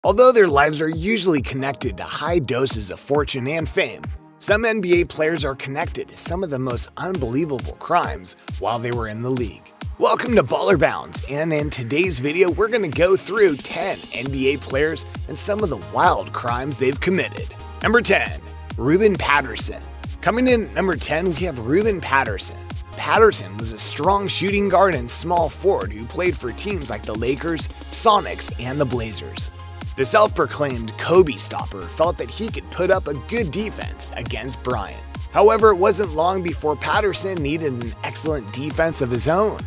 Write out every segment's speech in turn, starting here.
Although their lives are usually connected to high doses of fortune and fame, some NBA players are connected to some of the most unbelievable crimes while they were in the league. Welcome to Baller Bounds, and in today's video we're going to go through 10 NBA players and some of the wild crimes they've committed. Number 10. Ruben Patterson. Coming in at number 10, we have Ruben Patterson. Patterson was a strong shooting guard and small forward who played for teams like the Lakers, Sonics, and the Blazers. The self-proclaimed Kobe stopper felt that he could put up a good defense against Bryant. However, it wasn't long before Patterson needed an excellent defense of his own.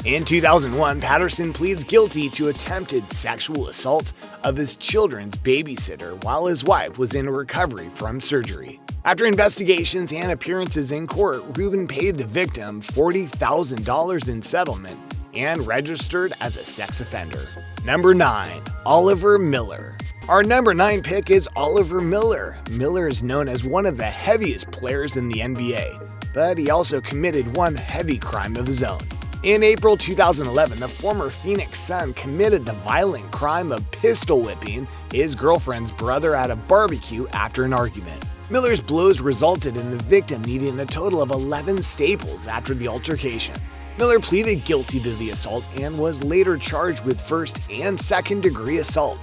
In 2001, Patterson pleads guilty to attempted sexual assault of his children's babysitter while his wife was in recovery from surgery. After investigations and appearances in court, Ruben paid the victim $40,000 in settlement and registered as a sex offender. Number 9. Oliver Miller. Our number 9 pick is Oliver Miller. Miller is known as one of the heaviest players in the NBA, but he also committed one heavy crime of his own. In April 2011, the former Phoenix Sun committed the violent crime of pistol whipping his girlfriend's brother at a barbecue after an argument. Miller's blows resulted in the victim needing a total of 11 staples after the altercation. Miller pleaded guilty to the assault and was later charged with first and second degree assault,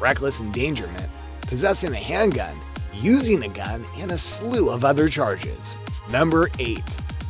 reckless endangerment, possessing a handgun, using a gun, and a slew of other charges. Number 8.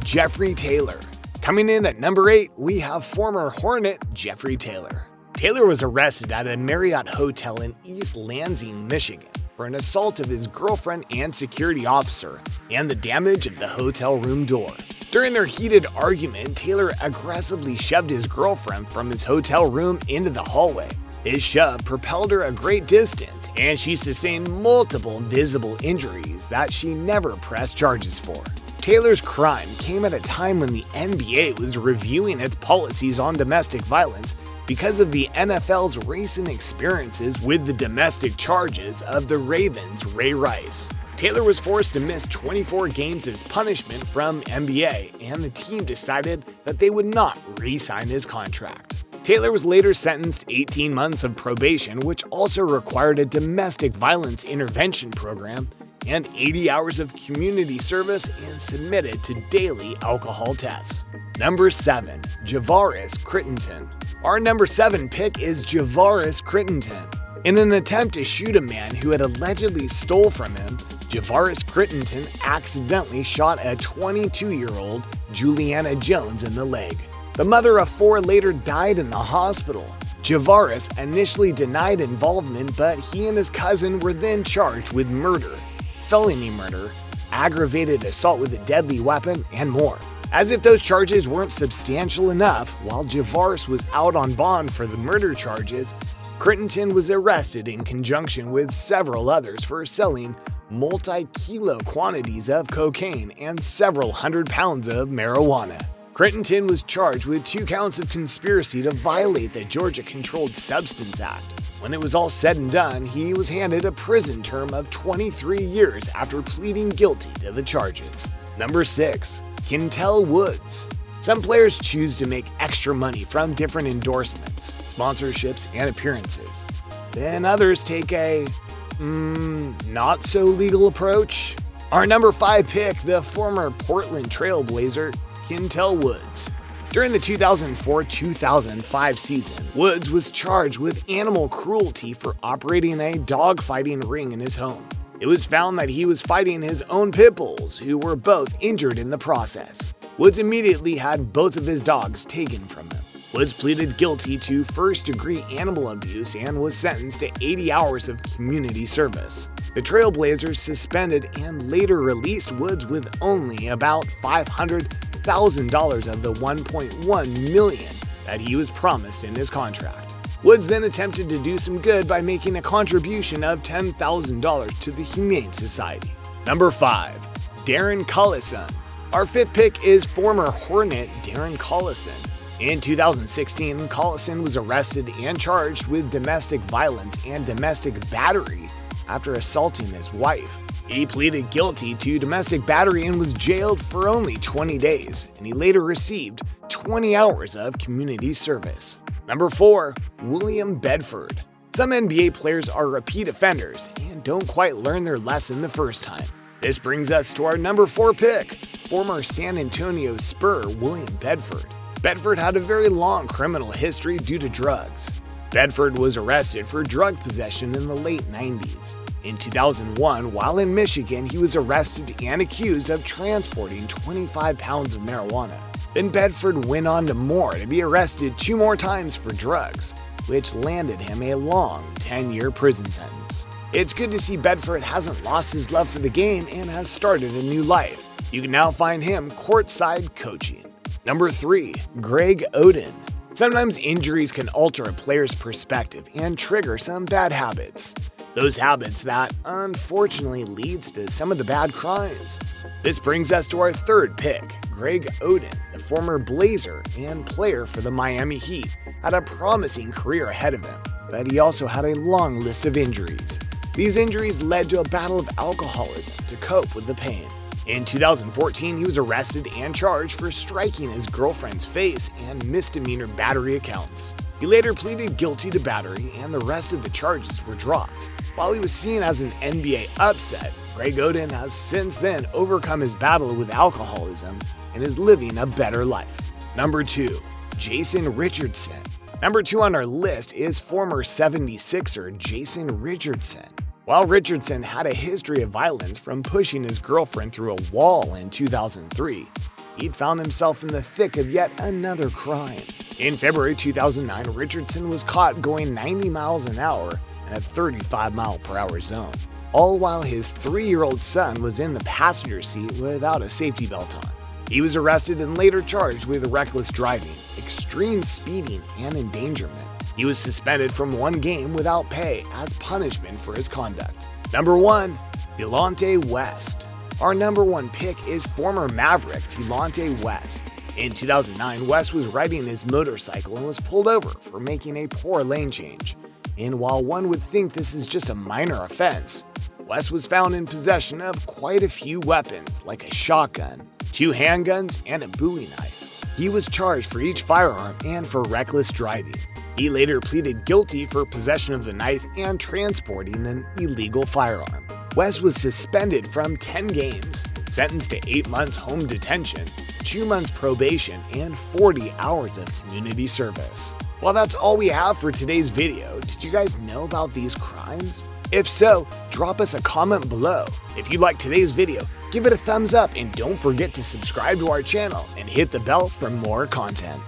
Jeffrey Taylor. Coming in at number 8, we have former Hornet Jeffrey Taylor. Taylor was arrested at a Marriott hotel in East Lansing, Michigan, for an assault of his girlfriend and security officer and the damage of the hotel room door. During their heated argument, Taylor aggressively shoved his girlfriend from his hotel room into the hallway. His shove propelled her a great distance, and she sustained multiple visible injuries that she never pressed charges for. Taylor's crime came at a time when the NBA was reviewing its policies on domestic violence because of the NFL's recent experiences with the domestic charges of the Ravens' Ray Rice. Taylor was forced to miss 24 games as punishment from NBA, and the team decided that they would not re-sign his contract. Taylor was later sentenced to 18 months of probation, which also required a domestic violence intervention program and 80 hours of community service and submitted to daily alcohol tests. Number 7. Javaris Crittenton. Our number 7 pick is Javaris Crittenton. In an attempt to shoot a man who had allegedly stole from him, Javaris Crittenton accidentally shot a 22-year-old Juliana Jones in the leg. The mother of 4 later died in the hospital. Javaris initially denied involvement, but he and his cousin were then charged with murder, felony murder, aggravated assault with a deadly weapon, and more. As if those charges weren't substantial enough, while Javaris was out on bond for the murder charges, Crittenton was arrested in conjunction with several others for selling multi-kilo quantities of cocaine and several hundred pounds of marijuana. Crittenton was charged with 2 counts of conspiracy to violate the Georgia Controlled Substance Act. When it was all said and done, he was handed a prison term of 23 years after pleading guilty to the charges. Number 6. Kintel Woods. Some players choose to make extra money from different endorsements, sponsorships, and appearances. Then others take a not-so-legal approach. Our number 5 pick, the former Portland Trailblazer, Kintel Woods. During the 2004-2005 season, Woods was charged with animal cruelty for operating a dogfighting ring in his home. It was found that he was fighting his own pit bulls, who were both injured in the process. Woods immediately had both of his dogs taken from him. Woods pleaded guilty to first-degree animal abuse and was sentenced to 80 hours of community service. The Trailblazers suspended and later released Woods with only about $500,000 of the $1.1 million that he was promised in his contract. Woods then attempted to do some good by making a contribution of $10,000 to the Humane Society. Number 5. Darren Collison. Our 5th pick is former Hornet Darren Collison. In 2016, Collison was arrested and charged with domestic violence and domestic battery after assaulting his wife. He pleaded guilty to domestic battery and was jailed for only 20 days, and he later received 20 hours of community service. Number 4. William Bedford. Some NBA players are repeat offenders and don't quite learn their lesson the first time. This brings us to our number 4 pick, former San Antonio Spur William Bedford. Bedford had a very long criminal history due to drugs. Bedford was arrested for drug possession in the late 90s. In 2001, while in Michigan, he was arrested and accused of transporting 25 pounds of marijuana. Then Bedford went on to be arrested 2 more times for drugs, which landed him a long 10-year prison sentence. It's good to see Bedford hasn't lost his love for the game and has started a new life. You can now find him courtside coaching. Number 3, Greg Oden. Sometimes injuries can alter a player's perspective and trigger some bad habits. Those habits that, unfortunately, leads to some of the bad crimes. This brings us to our 3rd pick, Greg Oden, the former Blazer and player for the Miami Heat, had a promising career ahead of him, but he also had a long list of injuries. These injuries led to a battle of alcoholism to cope with the pain. In 2014, he was arrested and charged for striking his girlfriend's face and misdemeanor battery counts. He later pleaded guilty to battery, and the rest of the charges were dropped. While he was seen as an NBA upset, Greg Oden has since then overcome his battle with alcoholism and is living a better life. Number 2, Jason Richardson. Number 2 on our list is former 76er Jason Richardson. While Richardson had a history of violence from pushing his girlfriend through a wall in 2003, he'd found himself in the thick of yet another crime. In February 2009, Richardson was caught going 90 miles an hour in a 35-mile-per-hour zone, all while his 3-year-old son was in the passenger seat without a safety belt on. He was arrested and later charged with reckless driving, extreme speeding, and endangerment. He was suspended from 1 game without pay as punishment for his conduct. Number 1, Delonte West. Our number 1 pick is former Maverick Delonte West. In 2009, West was riding his motorcycle and was pulled over for making a poor lane change. And while one would think this is just a minor offense, West was found in possession of quite a few weapons like a shotgun, 2 handguns, and a Bowie knife. He was charged for each firearm and for reckless driving. He later pleaded guilty for possession of the knife and transporting an illegal firearm. West was suspended from 10 games, sentenced to 8 months home detention, 2 months probation, and 40 hours of community service. Well, that's all we have for today's video. Did you guys know about these crimes? If so, drop us a comment below. If you liked today's video, give it a thumbs up and don't forget to subscribe to our channel and hit the bell for more content.